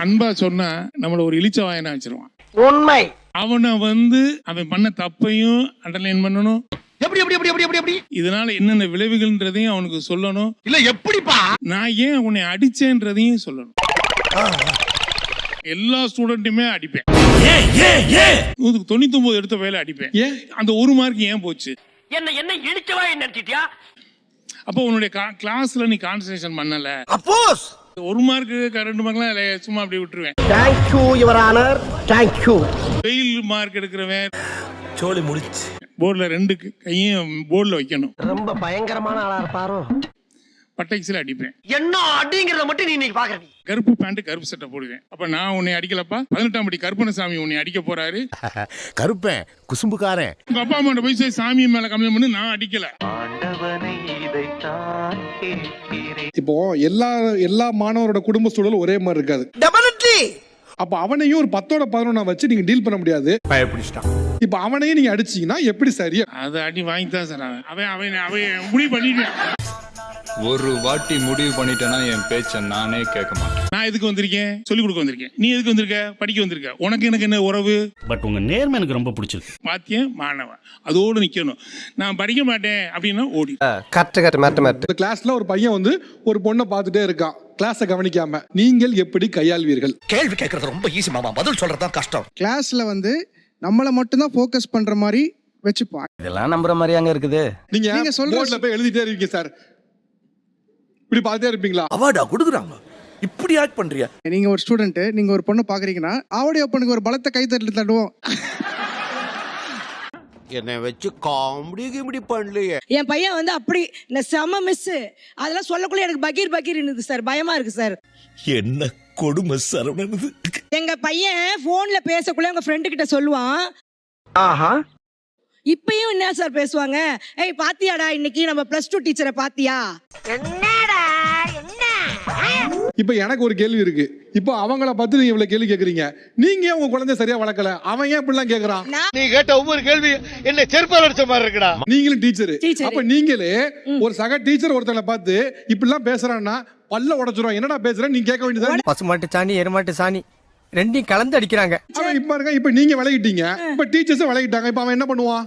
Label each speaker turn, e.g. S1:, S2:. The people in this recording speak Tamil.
S1: அன்பா சொன்னா நம்மள ஒரு இழிச்ச வாயனா வச்சிருவான்.
S2: உண்மை.
S1: அவனை அவன் பண்ண தப்பையும் அண்டர்லைன் பண்ணணும்.
S2: எப்படி எப்படி எப்படி எப்படி எப்படி
S1: இதனால என்னென்ன விளைவுகள்ன்றதையும் அவனுக்கு சொல்லணும்.
S2: இல்ல எப்படிப்பா
S1: நான் ஏன் உன்னை அடிச்சேன்றதையும் சொல்லணும். எல்லா ஸ்டூடெண்ட்டுமே அடிப்பேன். 99 எடுத்த வேலை அடிப்பேன். ஏன் அந்த ஒரு மார்க் ஏன் போச்சு?
S2: என்ன இழிச்சவா நினைச்சிட்டியா?
S1: அப்போ உன்னுடைய கிளாஸ்ல நீ கான்சன்ட்ரேஷன் பண்ணல.
S2: அப்போஸ்
S1: ஒரு மார்க் 2 மார்க்லாம் சும்மா அப்படி விட்டுருவேன்.
S2: Thank you your honour, thank you.
S1: Fail mark எடுக்கிறவன்
S3: சோலி முடிச்சு
S1: போர்டுல 2 கையும் போர்டுல வைக்கணும்.
S2: ரொம்ப பயங்கரமான ஆளா இருப்பாரோ.
S1: பட்டைக்ஸ்ல அடிப்பேன்.
S2: என்ன அடிங்கறத மட்டும் நீ இன்னைக்கு பாக்குற.
S1: கருப்பு பேண்ட் கருப்பு சட்டை போடுவேன். அப்ப நான் உன்னை அடிக்கலப்பா. 18ஆம் படி கருப்பணசாமி உன்னை அடிக்க போறாரு.
S3: கருப்பேன் குசும்புக்காரன்.
S1: உங்க அப்பா அம்மா போய் சாமி மேல கம்ப்ளைண்ட் பண்ணி நான் அடிக்கல.
S4: இப்போ எல்லா மாணவரோட குடும்ப சூழல் ஒரே மாதிரி இருக்காது.
S2: டெஃபினெட்லி.
S4: அப்ப அவனையும் ஒரு 10ஓட 11 வச்சு நீங்க டீல் பண்ண முடியாது.
S3: பயப்பிடிச்சிட்டான்.
S4: இப்ப அவனையும் நீங்க அடிச்சீங்கன்னா எப்படி சரி?
S1: அது அடி வாங்கித்தான் சார். அவன் முடிவு பண்ணிட்டேன்.
S5: ஒரு வாட்டி முடிவு பண்ணிட்டேன்னா என் பேச்ச நானே கேட்க மாட்டேன்.
S1: நான் எதுக்கு வந்திருக்கேன்? சொல்லிக் கொடுக்க வந்திருக்கேன். நீ எதுக்கு வந்திருக்க? படிக்க வந்திருக்க. உனக்கு எனக்கு என்ன உறவு?
S6: பட் உங்க நேர்மை எனக்கு ரொம்ப பிடிச்சிருக்கு.
S1: பாத்தியம் மாணவன் அதோடு நிக்கணும். நான் படிக்க மாட்டேன் அப்படின்னா ஓடி.
S2: Correct mate.
S4: இந்த கிளாஸ்ல ஒரு பையன் ஒரு பொண்ணை பார்த்துட்டே இருக்கான். கிளாஸை கவனிக்காம நீங்கள் எப்படி கையாள்வீர்கள்?
S3: கேள்வி கேட்கறது ரொம்ப ஈஸி மாமா, பதில் சொல்றதுதான் கஷ்டம்.
S7: கிளாஸ்ல நம்மள மட்டும் தான் ஃபோக்கஸ் பண்ற மாதிரி வச்சுப்பான்.
S8: இதெல்லாம் நம்புற மாதிரி அங்க இருக்குது.
S4: நீங்க போர்ட்ல போய் எழுதிட்டே இருக்கீங்க சார். இப்படி பார்த்துட்டே இருப்பீங்களா?
S3: அவார்டா கொடுக்குறாங்க. இப்படி ஆக்ட் பண்றியா?
S7: நீங்க ஒரு ஸ்டூடெண்ட், நீங்க ஒரு பொண்ணு பாக்குறீங்கன்னா ஆவடியோ பொண்ணுக்கு ஒரு பலத்த கை தட்டுவோம்.
S3: என்னை வச்சு காமெடி கிமெடி பண்ணலையே.
S9: என் பையன் அப்படி செம மிஸ். அதெல்லாம் சொல்லக்குள்ள எனக்கு பகீர் இருந்தது சார். பயமா இருக்கு சார்.
S3: என்ன கொடுமை சரவணனது.
S9: எங்க பையன் போன்ல பேசக்குள்ள உங்க ஃப்ரெண்டு கிட்ட சொல்லுவான்.
S2: ஆஹா.
S9: இப்பயும் என்ன சார் பேசுவாங்க? ஏய் பாத்தியாடா இன்னைக்கு நம்ம +2 டீச்சரை பாத்தியா? என்னடா என்ன?
S4: இப்ப எனக்கு ஒரு கேள்வி இருக்கு. இப்போ அவங்கள பார்த்து நீங்க இவ்வளவு கேள்வி கேக்குறீங்க. நீங்க ஏன் உங்க குழந்தை சரியா வளர்க்கல? அவன் ஏன் இப்படிலாம் கேக்குறான்?
S2: நீ கேட்ட ஒவ்வொரு கேள்வி என்ன செருப்பால அடிச்ச மாதிரி இருக்குடா.
S4: நீங்களும் டீச்சர். அப்ப நீங்களே ஒரு சக டீச்சர் ஒருத்தனை பார்த்து இப்படிலாம் பேசுறான்னா பல்ல உடைச்சிரும். என்னடா பேசுற நீங்க கேட்க வேண்டியது.
S8: பசுமாட்டு சாணி எருமாட்டு சாணி ரெண்டையும் கலந்து அடிக்கிறாங்க.
S4: அவன் இப்ப நீங்க விலகிட்டீங்க. இப்ப டீச்சர்ஸ் விலகிட்டாங்க. இப்ப அவன் என்ன பண்ணுவான்?